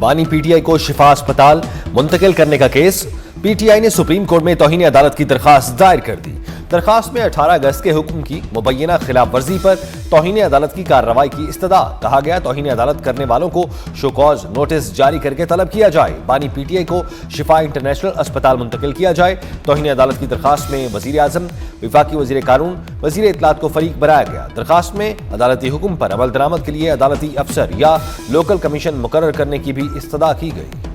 बानी पीटीआई को शिफा अस्पताल मुंतकिल करने का केस। पीटीआई ने सुप्रीम कोर्ट में तौहीन अदालत की दरखास्त दायर कर दी। दरखास्त में 18 अगस्त के हुक्म की मुबैना खिलाफ वर्जी पर तौहीन अदालत की कार्रवाई की इस्तदा। कहा गया तौहीन अदालत करने वालों को शोकॉज नोटिस जारी करके तलब किया जाए। बानी पीटीआई को शिफा इंटरनेशनल अस्पताल मुंतकिल किया जाए। तौहीन अदालत की दरखास्त में वजीर आजम, वफाकी वजीर कानून, वजीर इत्तलात को फरीक बनाया गया। दरखास्त में अदालती हुक्म पर अमल दरामद के लिए अदालती अफसर या लोकल कमीशन मुकर्रर करने की भी इस्तदा की गई।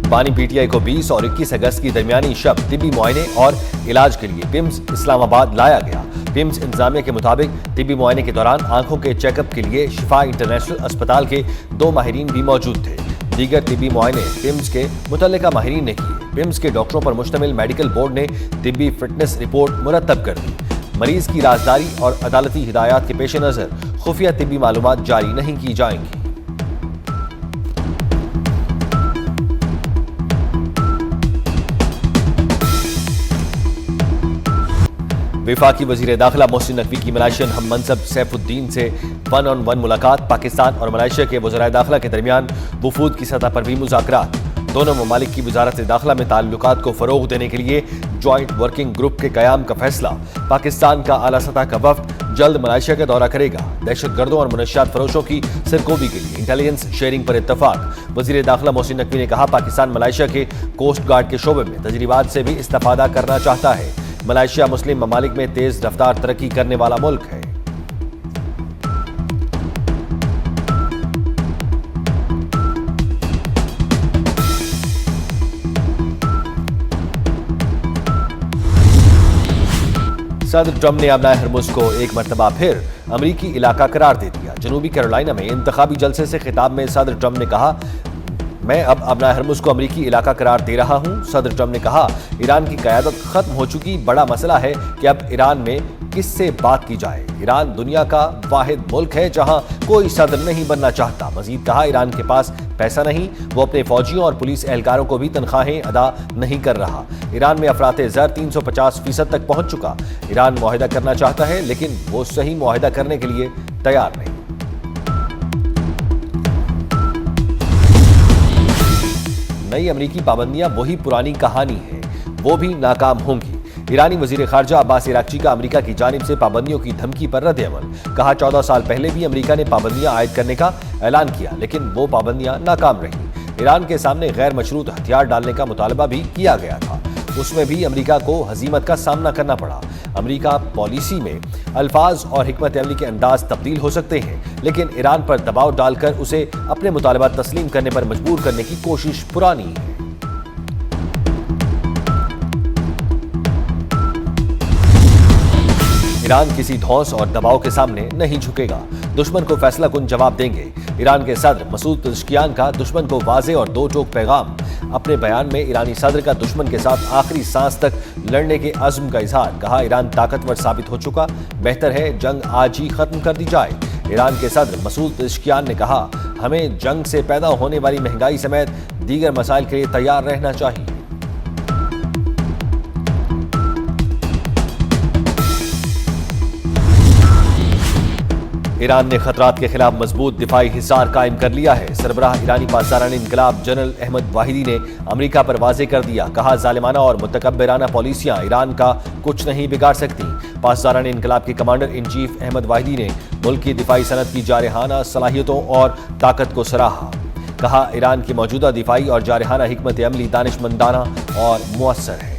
बानी पीटीआई को 20 और 21 अगस्त की दरमियानी शब तिब्बी मुआयने और इलाज के लिए पिम्स इस्लामाबाद लाया गया। पिम्स इंतजामिया के मुताबिक तिब्बी मुआयने के दौरान आंखों के चेकअप के लिए शिफा इंटरनेशनल अस्पताल के 2 माहिरीन भी मौजूद थे। दीगर तिब्बी मुआयने पिम्स के मुतल्लिका माहिरीन ने किए। पिम्स के डॉक्टरों पर मुश्तमिल मेडिकल बोर्ड ने तिब्बी फिटनेस रिपोर्ट मुरतब कर दी। मरीज की राजदारी और अदालती हिदायत के पेश नजर खुफिया तिब्बी मालूमात जारी नहीं की जाएंगी। वफाकी वजीर दाखिला मोहसिन नकवी की मलेशियन हम मनसब सैफुद्दीन से 1-on-1 मुलाकात। पाकिस्तान और मलेशिया के वज़राए दाखिला के दरमियान वफूद की सतह पर भी मुज़ाकरात। दोनों ममालिक की वजारत दाखिला में ताल्लुकात को फरोग देने के लिए ज्वाइंट वर्किंग ग्रुप के कयाम का फैसला। पाकिस्तान का आला सतह का वफ्द जल्द मलेशिया का दौरा करेगा। दहशतगर्दों और मुनशियात फरोशों की सिरकोबी के लिए इंटेलिजेंस शेयरिंग पर इत्तफाक। वजीर दाखिला मोहसिन नकवी ने कहा पाकिस्तान मलेशिया के कोस्ट गार्ड के शोबे में तजरीबात से भी इस्तिफादा करना चाहता है। मलेशिया मुस्लिम ममालिक में तेज रफ्तार तरक्की करने वाला मुल्क है। सदर ट्रंप ने अपना हरमुज को एक मरतबा फिर अमरीकी इलाका करार दे दिया। जनूबी कैरोलिना में इंतखाबी जलसे से खिताब में सदर ट्रंप ने कहा मैं अब अपना हरमुज को अमरीकी इलाका करार दे रहा हूं। सदर ट्रंप ने कहा ईरान की क़यादत खत्म हो चुकी, बड़ा मसला है कि अब ईरान में किससे बात की जाए। ईरान दुनिया का वाहिद मुल्क है जहां कोई सदर नहीं बनना चाहता। मजीद कहा ईरान के पास पैसा नहीं, वो अपने फौजियों और पुलिस एहलकारों को भी तनख्वाहें अदा नहीं कर रहा। ईरान में अफराते ज़र 350% तक पहुंच चुका। ईरान मुआहिदा करना चाहता है लेकिन वो सही मुआहिदा करने के लिए तैयार नहीं। नई अमरीकी पाबंदियां वही पुरानी कहानी है, वो भी नाकाम होंगी। ईरानी वजीर खारजा अब्बास इराक्ची का अमेरिका की जानिब से पाबंदियों की धमकी पर रद्द-ए-अमल। कहा 14 साल पहले भी अमेरिका ने पाबंदियां आयद करने का ऐलान किया लेकिन वो पाबंदियां नाकाम रहीं। ईरान के सामने गैर मशरूत हथियार डालने का मुतालबा भी किया गया था, उसमें भी अमेरिका को हजीमत का सामना करना पड़ा। अमेरिका पॉलिसी में अल्फाज और हिकमत अमली के अंदाज तब्दील हो सकते हैं लेकिन ईरान पर दबाव डालकर उसे अपने मुतालबा तस्लीम करने पर मजबूर करने की कोशिश पुरानी है। ईरान किसी धौंस और दबाव के सामने नहीं झुकेगा, दुश्मन को फैसला कुन जवाब देंगे। ईरान के सदर मसूद पेज़ेश्कियान का दुश्मन को वाज़े और दो टोक पैगाम। अपने बयान में ईरानी सदर का दुश्मन के साथ आखिरी सांस तक लड़ने के अज़्म का इजहार। कहा ईरान ताकतवर साबित हो चुका, बेहतर है जंग आज ही खत्म कर दी जाए। ईरान के सदर मसूद पेज़ेश्कियान ने कहा हमें जंग से पैदा होने वाली महंगाई समेत दीगर मसाइल के लिए तैयार रहना चाहिए। ईरान ने खतरात के खिलाफ मजबूत दिफाई हिसार कायम कर लिया है। सरबराह ईरानी पासदारान इनकलाब जनरल अहमद वाहिदी ने अमेरिका पर वाजे कर दिया। कहा जालिमाना और मुतकब्बिराना पॉलिसियां ईरान का कुछ नहीं बिगाड़ सकती। पासदारान इनकलाब के commander in chief Ahmad Vahidi ने मुल्क की दिफाई सनत की जारहाना सलाहियतों और ताकत को सराहा। कहा ईरान की मौजूदा दिफाई और जारहाना हिकमत अमली दानिशमंदाना और मुअस्सर है।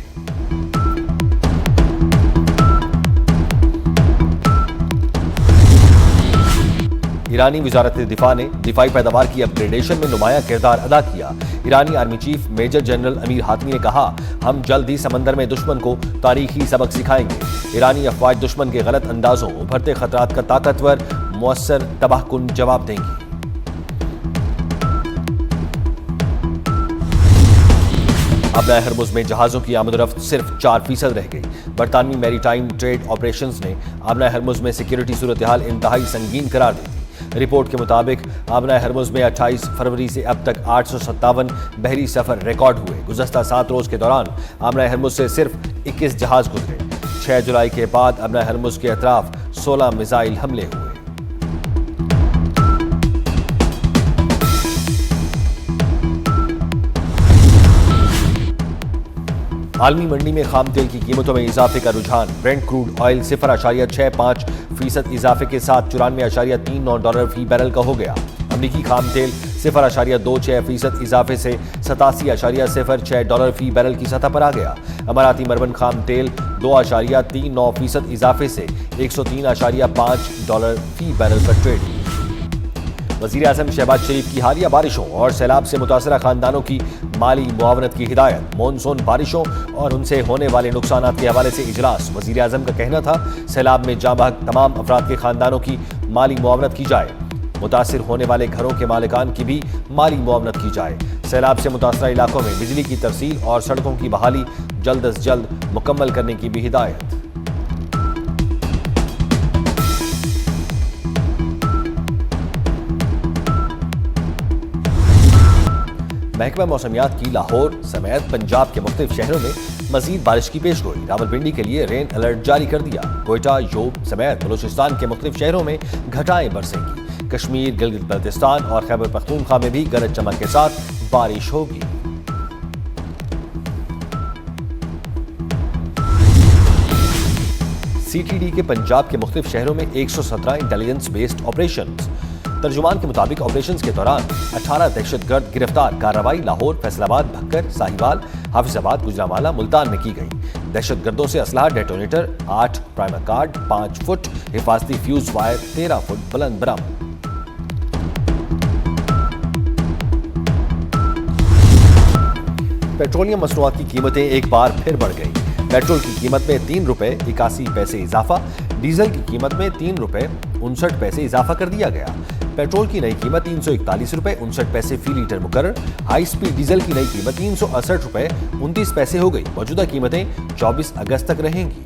ईरानी वजारत दिफा ने दिफाई पैदावार की अपग्रेडेशन में नुमाया किरदार अदा किया। ईरानी army chief major general Amir Hatami ने कहा हम जल्द ही समंदर में दुश्मन को तारीखी सबक सिखाएंगे। ईरानी अफवाज दुश्मन के गलत अंदाजों, उभरते खतरात का ताकतवर मुअस्सर तबाहकुन जवाब देंगी। अपना हरमुज में जहाजों की आमदोरफ्त सिर्फ 4% रह गई। बरतानवी मैरीटाइम ट्रेड ऑपरेशंस ने अपना हरमुज में सिक्योरिटी सूरत हाल इंतहाई संगीन करार दी थी। रिपोर्ट के मुताबिक आमना हरमुज में 28 फरवरी से अब तक 857 बहरी सफर रिकॉर्ड हुए। गुज़श्ता 7 रोज के दौरान आमना हरमुज से सिर्फ 21 जहाज गुजरे। 6 जुलाई के बाद आमना हरमुज के अतराफ 16 मिसाइल हमले हुए। आलमी मंडी में खाम तेल की कीमतों में इजाफे का रुझान। ब्रेंट क्रूड ऑयल 0.65% इजाफे के साथ $94.39 फी बैरल का हो गया। अमरीकी खाम तेल 0.26% इजाफे से $87.06 फी बैरल की सतह पर आ गया। अमाराती मरबन खाम तेल 2.39% इजाफे से $103.5 फी बैरल पर ट्रेड। वज़ीर आज़म शहबाज शरीफ की हालिया बारिशों और सैलाब से मुतासरा खानदानों की माली मुआवनत की हिदायत। मॉनसून बारिशों और उनसे होने वाले नुकसानात के हवाले से इजलास। वज़ीर आज़म का कहना था सैलाब में जाँ बहक तमाम अफराद के खानदानों की माली मुआवनत की जाए। मुतासिर होने वाले घरों के मालिकान की भी माली मुआवनत की जाए। सैलाब से मुतासरा इलाकों में बिजली की तरसील और सड़कों की बहाली जल्द अज जल्द मुकम्मल करने की भी हिदायत। महकमा मौसमियात की लाहौर समेत पंजाब के मुख्तलिफ शहरों में मजीद बारिश की पेशगोई। रावलपिंडी के लिए रेन अलर्ट जारी कर दिया। कोयटा, योब समेत बलूचिस्तान के मुख्तलिफ शहरों में घटाएं बरसेंगी। कश्मीर, गिलगित बल्तिस्तान और खैबर पख्तूनख्वा में भी गरज चमक के साथ बारिश होगी। सीटीडी के पंजाब के मुख्तलिफ शहरों में 117 इंटेलिजेंस बेस्ड ऑपरेशन। तर्जुमान के मुताबिक ऑपरेशंस के दौरान 18 दहशतगर्द गिरफ्तार। कार्रवाई लाहौर, फैसलाबाद, भक्कर, साहिवाल, हाफिजाबाद, गुजरांवाला, मुल्तान में की गई। दहशतगर्दों से असलाह, डेटोनेटर, 8 प्राइमर कार्ड, 5 फुट हिफाजती फ्यूज वायर, 13 फुट बुलंद बरामद। पेट्रोलियम मसनूआत की कीमतें एक बार फिर बढ़ गई। पेट्रोल की कीमत में ₹3.81 इजाफा। डीजल की कीमत में ₹3.59 इजाफा कर दिया गया। पेट्रोल की नई कीमत ₹341.59 फी लीटर मुकर्रर। हाई स्पीड डीजल की नई कीमत ₹368.29 हो गई। मौजूदा कीमतें 24 अगस्त तक रहेंगी।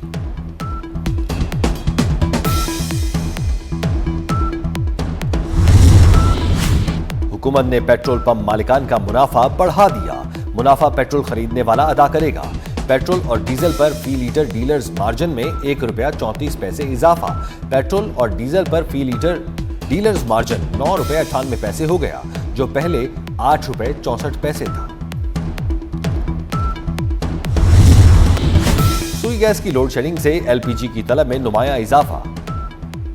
हुकूमत ने पेट्रोल पंप मालिकान का मुनाफा बढ़ा दिया। मुनाफा पेट्रोल खरीदने वाला अदा करेगा। पेट्रोल और डीजल पर फी लीटर डीलर्स मार्जिन में ₹1.34 इजाफा। पेट्रोल और डीजल पर फी लीटर डीलर्स मार्जिन ₹9.98 हो गया, जो पहले ₹8.64 था। सुई गैस की लोड शेडिंग से एलपीजी की तलब में नुमाया इजाफा।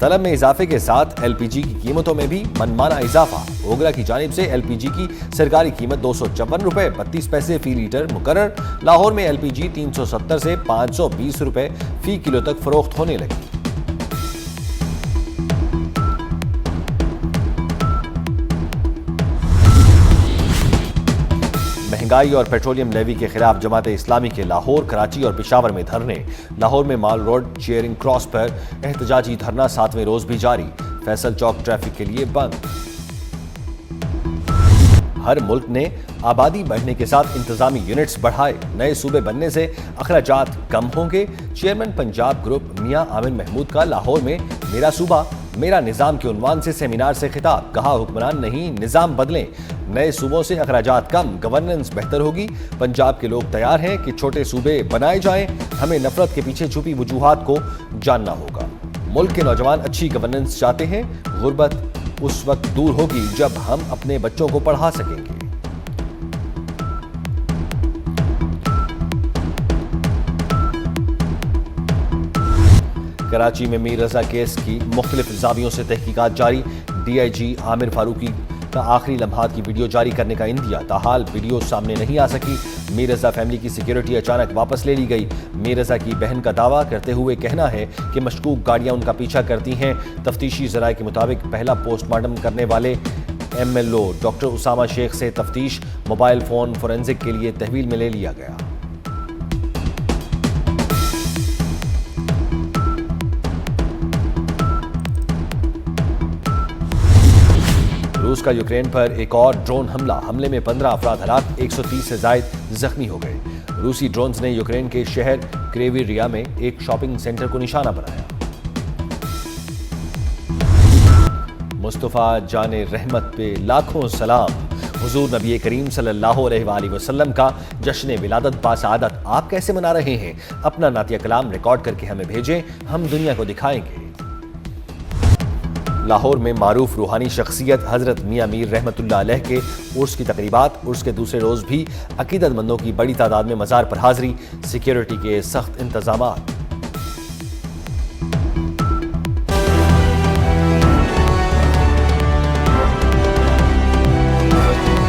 तलब में इजाफे के साथ एलपीजी की कीमतों में भी मनमाना इजाफा। ओगरा की जानिब से एलपीजी की सरकारी कीमत ₹254.32 फी लीटर मुकर्रर। लाहौर में एलपीजी 370 से ₹520 फी किलो तक फरोख्त होने लगी। महंगाई और पेट्रोलियम लेवी के खिलाफ जमात इस्लामी के लाहौर, कराची और पेशावर में धरने। लाहौर में माल रोड चेयरिंग क्रॉस पर एहतजाजी धरना 7वें रोज भी जारी। फैसल चौक ट्रैफिक के लिए बंद। हर मुल्क ने आबादी बढ़ने के साथ इंतजामी यूनिट्स बढ़ाए। नए सूबे बनने से अखराजात कम होंगे। चेयरमैन पंजाब ग्रुप मियां आमिर महमूद का लाहौर में मेरा सूबा मेरा निजाम के उन्वान से सेमिनार से खिताब। कहा हुक्मरान नहीं, निजाम बदलें। नए सूबों से अखराजात कम, गवर्नेंस बेहतर होगी। पंजाब के लोग तैयार हैं कि छोटे सूबे बनाए जाएं। हमें नफरत के पीछे छुपी वजूहात को जानना होगा। मुल्क के नौजवान अच्छी गवर्नेंस चाहते हैं। गुर्बत उस वक्त दूर होगी जब हम अपने बच्चों को पढ़ा सकेंगे। कराची में मीर रजा केस की मुख्तलिफ जावियों से तहकीकात जारी। डीआईजी आमिर फारूकी का आखिरी लम्हात की वीडियो जारी करने का इंदिया। ताहाल वीडियो सामने नहीं आ सकी। मीर रजा फैमिली की सिक्योरिटी अचानक वापस ले ली गई। मीर रजा की बहन का दावा करते हुए कहना है कि मशकूक गाड़ियां उनका पीछा करती हैं। तफ्तीशी जराये के मुताबिक पहला पोस्टमार्टम करने वाले MLO डॉक्टर उसामा शेख से तफ्तीश। मोबाइल फोन फोरेंसिक के लिए तहवील में ले लिया गया। रूस का यूक्रेन पर एक और ड्रोन हमले में 15 अफराद हलाक, 130 से जायद जख्मी हो गए। रूसी ड्रोन्स ने यूक्रेन के शहर क्रेविरिया में एक शॉपिंग सेंटर को निशाना बनाया। मुस्तफ़ा जाने रहमत पे लाखों सलाम। हुजूर नबी करीम सल्लल्लाहु अलैहि वसल्लम का जश्न विलादत बासआदत आप कैसे मना रहे हैं? अपना नातिया कलाम रिकॉर्ड करके हमें भेजें, हम दुनिया को दिखाएंगे। लाहौर में मारूफ रूहानी शख्सियत हज़रत मियां मीर रहमतुल्लाह अलैह के उर्स की तकरीबात। उर्स के दूसरे रोज़ भी अकीदतमंदों की बड़ी तादाद में मज़ार पर हाज़री, सिक्योरिटी के सख्त इंतजामात।